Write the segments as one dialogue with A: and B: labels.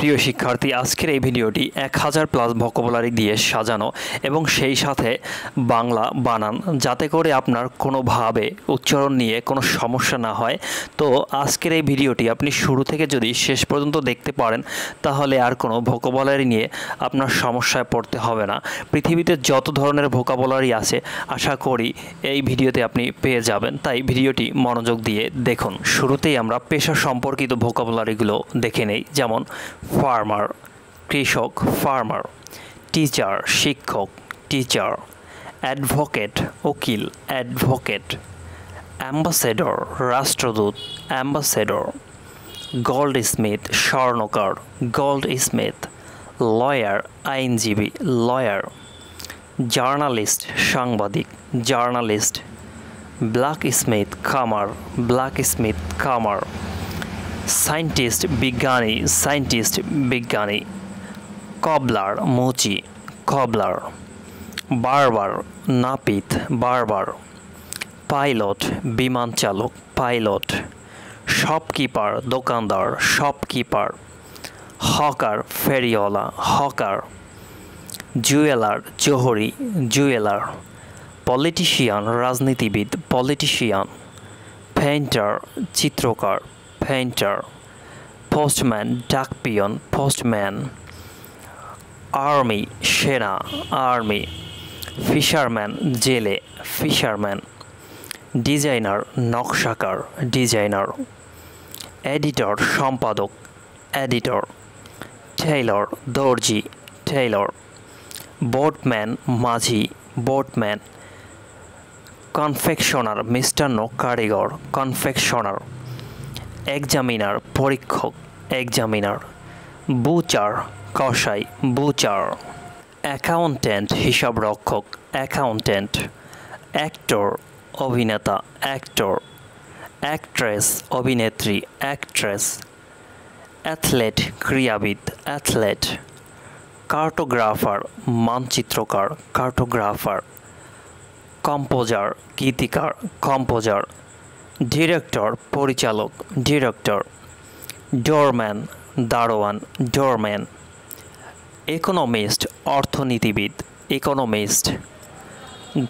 A: প্রিয় শিক্ষার্থী, আজকের এই ভিডিওটি 1000 প্লাস ভোকাবুলারি দিয়ে সাজানো এবং সেই সাথে বাংলা বানান, যাতে করে আপনার কোনোভাবে উচ্চারণ নিয়ে কোনো সমস্যা না হয়। তো আজকের এই ভিডিওটি আপনি শুরু থেকে যদি শেষ পর্যন্ত দেখতে পারেন, তাহলে আর কোনো ভোকাবুলারি নিয়ে আপনার সমস্যায় পড়তে হবে না। পৃথিবীতে যত ধরনের ভোকাবুলারি আছে, আশা করি এই ভিডিওতে আপনি পেয়ে যাবেন। তাই ভিডিওটি মনোযোগ দিয়ে দেখুন। শুরুতেই আমরা পেশা সম্পর্কিত ভোকাবুলারিগুলো দেখে নেই। যেমন ফার্মার, কৃষক, ফার্মার; টিচার, শিক্ষক, টিচার; অ্যাডভোকেট, উকিল, অ্যাডভোকেট; অ্যাম্বাসেডর, রাষ্ট্রদূত, অ্যাম্বাসেডর; গোল্ড স্মিথ, স্বর্ণকার, গোল্ড স্মিথ; লয়ার, আইনজীবী, লয়ার; জার্নালিস্ট, সাংবাদিক, জার্নালিস্ট; ব্ল্যাক স্মিথ, খামার, ব্ল্যাক স্মিথ, খামার; সায়েন্টিস্ট, বিজ্ঞানী, সায়েন্টিস্ট, বিজ্ঞানী; কবলার, মুচি, কবলার; বারবার, নাপিত, বারবার; পাইলট, বিমান চালক, পাইলট; শপকিপার, দোকানদার, শপকিপার; হকার, ফেরিওয়ালা, হকার; জুয়েলার, জোহরি, জুয়েলার; পলিটিশিয়ান, রাজনীতিবিদ, পলিটিশিয়ান; পেইন্টার, চিত্রকার, পেইন্টার; পোস্টম্যান, ডাকপিয়ন, পোস্টম্যান; আর্মি, সেনা, আর্মি; ফিশারম্যান, জেলে, ফিশারম্যান; ডিজাইনার, নকশাকার, ডিজাইনার; এডিটর, সম্পাদক, এডিটর; টেইলর, দর্জি, টেইলর; বোটম্যান, মাঝি, বোটম্যান; কনফেকশনার, মিষ্টান্ন কারিগর, কনফেকশনার; এক্সামিনার, পরীক্ষক, এক্সামিনার; বুচার, কসাই, বুচার; অ্যাকাউন্ট্যান্ট, হিসাবরক্ষক, অ্যাকাউন্ট্যান্ট; অ্যাক্টর, অভিনেতা, অ্যাক্টর; অ্যাক্ট্রেস, অভিনেত্রী, অ্যাক্ট্রেস; অ্যাথলেট, ক্রীড়াবিদ, অ্যাথলেট; কার্টোগ্রাফার, মানচিত্রকার, কার্টোগ্রাফার; কম্পোজার, গীতিকার, কম্পোজার; ডিরেক্টর, পরিচালক, ডিরেক্টর; ডোরম্যান, দারোয়ান, ডোরম্যান; ইকোনমিস্ট, অর্থনীতিবিদ, ইকোনমিস্ট;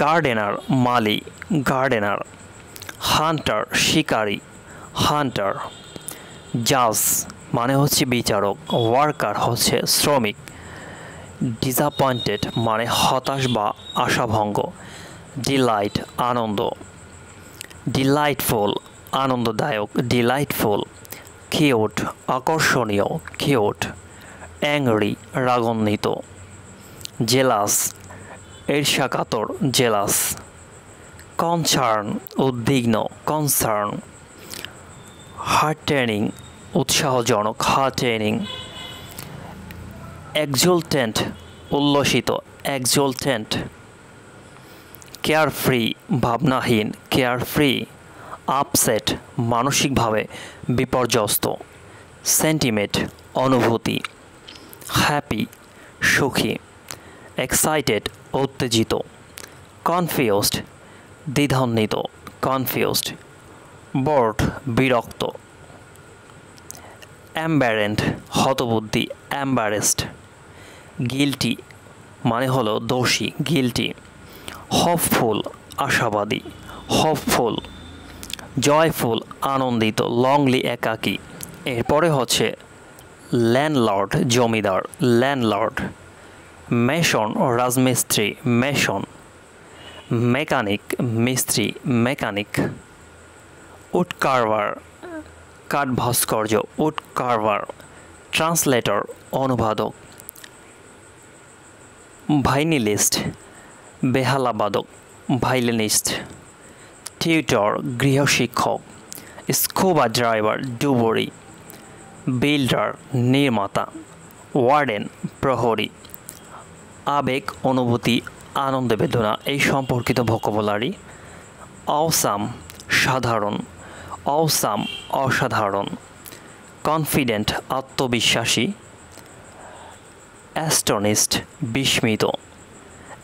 A: গার্ডেনার, মালি, গার্ডেনার; হান্টার, শিকারী, হান্টার; জাজ মানে হচ্ছে বিচারক; ওয়ার্কার হচ্ছে শ্রমিক; ডিসঅ্যাপয়েন্টেড মানে হতাশ বা আশাভঙ্গ; ডিলাইট, আনন্দ; ডিলাইটফুল, আনন্দদায়ক, ডিলাইটফুল; কিউট, আকর্ষণীয়, কিউট; অ্যাংরি, রাগান্বিত; জেলাস, ঈর্ষাকাতর, জেলাস; কনসার্ন, উদ্বিগ্ন, কনসার্ন; হার্টেনিং, উৎসাহজনক, হার্টেনিং; এক্সুলটেন্ট, উল্লসিত, এক্সুলটেন্ট; কেয়ারফ্রি, ভাবনাহীন, কেয়ারফ্রি; আপসেট, মানসিকভাবে বিপর্যস্ত; সেন্টিমেন্ট, অনুভূতি; হ্যাপি, সুখী; এক্সাইটেড, উত্তেজিত; কনফিউজড, দ্বিধান্বিত, কনফিউজড; বোর্ড, বিরক্ত; এম্বারেন্ট, হতবুদ্ধি, এম্বারেসড; গিলটি মানে হলো দোষী, গিলটি; হোপফুল, আশাবাদী, হোপফুল; জয়ফুল, আনন্দিত, লংলি, একাকী। এরপরে হচ্ছে ল্যান্ডলর্ড, জমিদার, ল্যান্ডলর্ড; মেশন, রাজমিস্ত্রি, মেশন; মেকানিক, মিস্ত্রি, মেকানিক; উডকার্ভার, কাঠ ভাস্কর্য, উডকার্ভার; ট্রান্সলেটর, অনুবাদক; ভাইনিলিস্ট, বেহালাবাদক, ভাইলিনিস্ট; টিউটর, গৃহশিক্ষক; স্কুবা ড্রাইভার, ডুবুরি; বিল্ডার, নির্মাতা; ওয়ার্ডেন, প্রহরী। আবেগ, অনুভূতি, আনন্দ, বেদনা এই সম্পর্কিত ভোকাবুলারি। অসাম, সাধারণ, অসাম, অসাধারণ; কনফিডেন্ট, আত্মবিশ্বাসী; অ্যাস্টনিশড, বিস্মিত;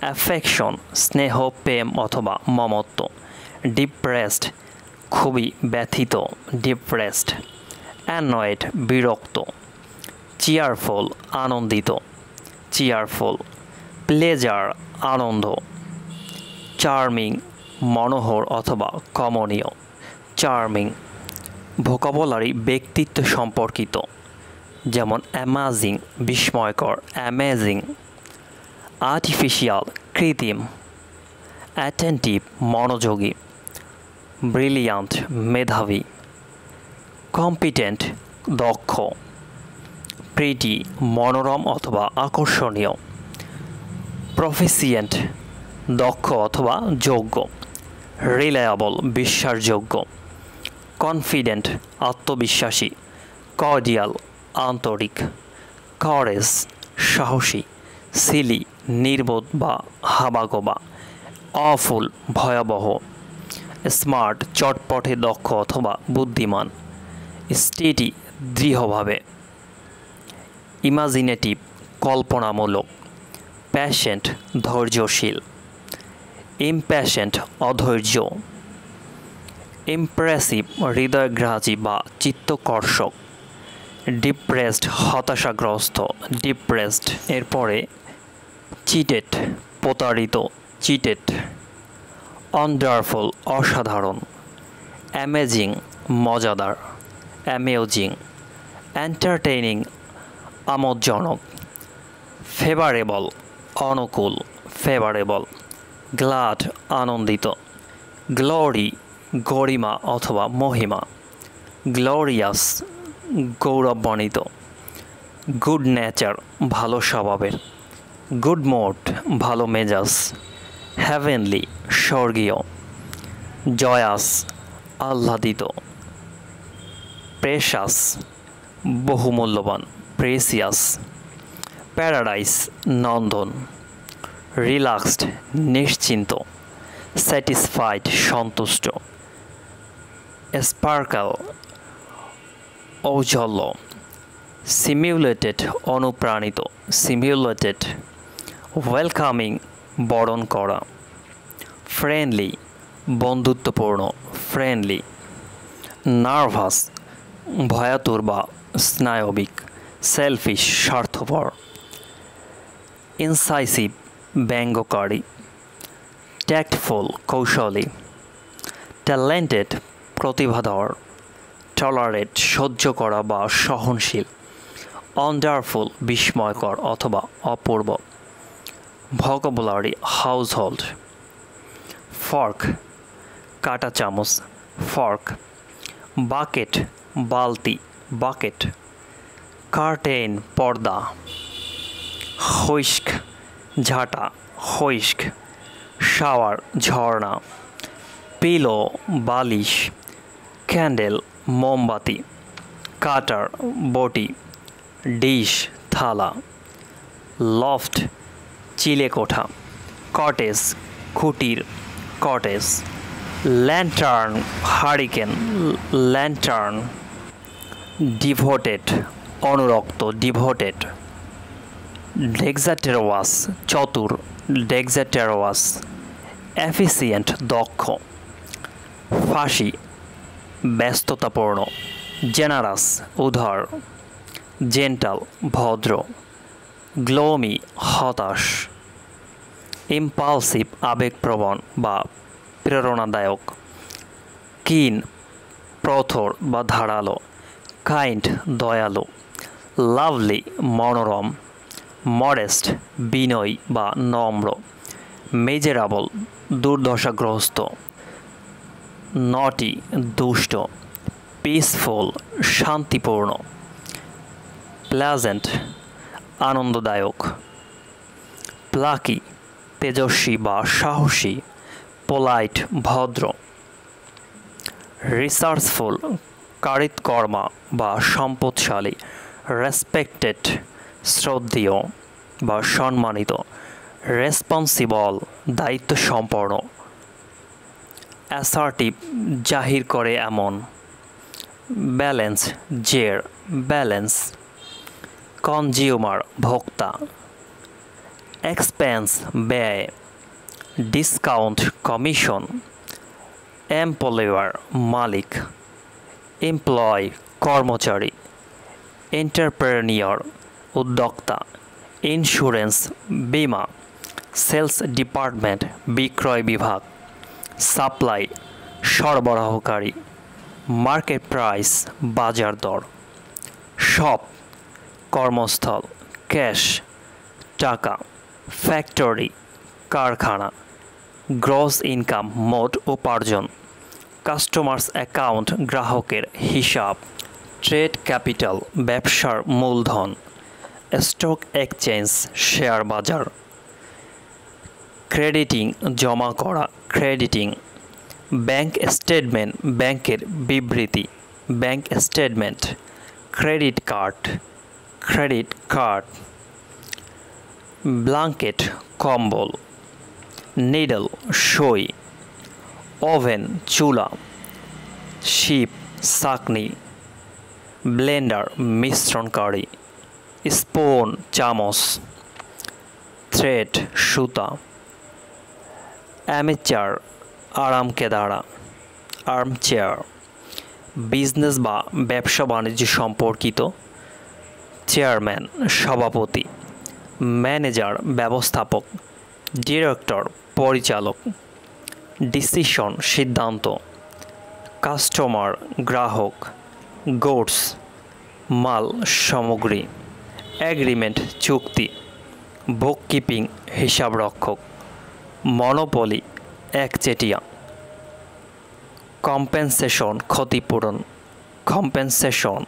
A: অ্যাফেকশন, স্নেহ, প্রেম অথবা মমত্ব; ডিপ্রেসড, খুবই ব্যথিত, ডিপ্রেসড; অ্যানয়েড, বিরক্ত; চিয়ারফুল আনন্দিত, চিয়ারফুল। প্লেজার আনন্দ, চার্মিং মনোহর অথবা কমনীয়, চার্মিং। ভোকাবুলারি ব্যক্তিত্ব সম্পর্কিত, যেমন অ্যামাজিং বিস্ময়কর, অ্যামেজিং। আর্টিফিশিয়াল কৃত্রিম, অ্যাটেন্টিভ মনোযোগী, ব্রিলিয়ান্ট মেধাবী। কম্পিটেন্ট দক্ষ, প্রিটি মনোরম অথবা আকর্ষণীয়। প্রফিসিয়েন্ট দক্ষ অথবা যোগ্য, রিলায়েবল বিশ্বাসযোগ্য। কনফিডেন্ট আত্মবিশ্বাসী, কর্ডিয়াল আন্তরিক। করেজ সাহসী, সিলি নির্বোধ বা হাবাগোবা। অফুল ভয়াবহ। স্মার্ট চটপটে দক্ষ অথবা বুদ্ধিমান। স্টেডি দৃঢ়ভাবে। ইমাজিনেটিভ কল্পনামূলক। প্যাশেন্ট ধৈর্যশীল। ইমপ্যাশেন্ট অধৈর্য। ইমপ্রেসিভ হৃদয়গ্রাহী বা চিত্তকর্ষক। ডিপ্রেসড হতাশাগ্রস্ত, ডিপ্রেসড। এরপরে চিটেড প্রতারিত, চিটেড। ওয়ান্ডারফুল অসাধারণ। অ্যামেজিং মজাদার, অ্যামেজিং। এন্টারটেইনিং আমোদজনক। ফেভারেবল অনুকূল, ফেভারেবল। গ্লাড আনন্দিত। গ্লোরি গরিমা অথবা মহিমা, গ্লোরিয়াস গৌরবান্বিত। গুড নেচার ভালো স্বভাবের। গুড মুড ভালো মেজাজ। হেভেনলি স্বর্গীয়। জয়াস আহ্লাদিত। প্রেশাস বহুমূল্যবান, প্রেসিয়াস। প্যারাডাইস নন্দন। রিল্যাক্সড নিশ্চিন্ত। স্যাটিসফাইড সন্তুষ্ট। স্পার্কল ঔজ্জ্বল্য। সিমিউলেটেড অনুপ্রাণিত, সিমিউলেটেড। ওয়েলকামিং বরণ করা। ফ্রেন্ডলি বন্ধুত্বপূর্ণ, ফ্রেন্ডলি। নার্ভাস ভয়াতুর বা স্নায়বিক, সেলফিশ স্বার্থপর। ইনসাইসিভ ব্যঙ্গকারী। ট্যাক্টফুল কৌশলী। ট্যালেন্টেড প্রতিভাধর। টলারেট সহ্য করা বা সহনশীল। ওয়ান্ডারফুল বিস্ময়কর অথবা অপূর্ব। Vocabulary household. ফর্ক কাঁটা চামচ, ফর্ক। বাকেট বালতি, বাকেট। কার্টেন পর্দা। হুইস্ক ঝাঁটা, হুইস্ক। শাওয়ার ঝর্ণা। পিলো বালিশ। ক্যান্ডেল মোমবাতি। কাটার বটি। ডিশ থালা। লফট চিলেকোঠা। কটেজ কুটির, কটেজ। ল্যান্টার্ন হারিকেন, ল্যান্টার্ন। ডিভোটেড অনুরক্ত, ডিভোটেড। ডেক্সাটেরোয়াস চতুর, ডেক্সাটেরোয়াস। এফিসিয়েন্ট দক্ষ। ফাঁসি ব্যস্ততাপূর্ণ। জেনারাস উদার। জেন্টাল ভদ্র। গ্লোমি হতাশ। ইম্পালসিভ আবেগপ্রবণ বা প্রেরণাদায়ক। কিন প্রথর বা ধারালো। কাইন্ড দয়ালু। লাভলি মনোরম। মডেস্ট বিনয়ী বা নম্র। মেজেরাবল দুর্দশাগ্রস্ত। নটি দুষ্ট। পিসফুল শান্তিপূর্ণ। প্লেজেন্ট আনন্দদায়ক। প্লাকি তেজস্বী বা সাহসী। পোলাইট ভদ্র। রিসার্চফুল কারিতকর্মা বা সম্পদশালী। রেসপেক্টেড শ্রদ্ধেয় বা সম্মানিত। রেসপন্সিবল দায়িত্বসম্পন্ন। অ্যাসার্টিভ জাহির করে এমন। ব্যালেন্স জের, ব্যালেন্স। কনজিউমার ভোক্তা। এক্সপেন্স ব্যয়। Discount commission. এমপ্লয়ার মালিক। এমপ্লয় কর্মচারী। এন্টারপ্রেনিয়র উদ্যোক্তা, ইন্স্যুরেন্স বীমা, সেলস ডিপার্টমেন্ট বিক্রয় বিভাগ, সাপ্লাই সরবরাহকারী, মার্কেট প্রাইস বাজার দর, শপ কর্মস্থল, ক্যাশ টাকা, ফ্যাক্টরি কারখানা, গ্রস ইনকাম মোট উপার্জন, কাস্টমার্স অ্যাকাউন্ট গ্রাহকের হিসাব, ট্রেড ক্যাপিটাল ব্যবসার মূলধন, স্টক এক্সচেঞ্জ শেয়ার বাজার, ক্রেডিটিং জমা করা ক্রেডিটিং, ব্যাংক স্টেটমেন্ট ব্যাংকের বিবৃতি bank statement, credit card, blanket কম্বল, নিডল সই, ওভেন চুলা, শিপ ছাঁকনি, ব্লেন্ডার মিশ্রণকারী, স্পুন চামচ, থ্রেড সুতা, অ্যামেচার আরামকেদারা আর্মচেয়ার, বিজনেস বা ব্যবসা বাণিজ্য সম্পর্কিত, চেয়ারম্যান সভাপতি, ম্যানেজার ব্যবস্থাপক, ডিরেক্টর পরিচালক, ডিসিশন সিদ্ধান্ত, কাস্টমার গ্রাহক, গুডস মাল সামগ্রী, এগ্রিমেন্ট চুক্তি, বুককিপিং হিসাবরক্ষক, মনোপলি একচেটিয়া, কম্পেনসেশন ক্ষতিপূরণ, কম্পেনসেশন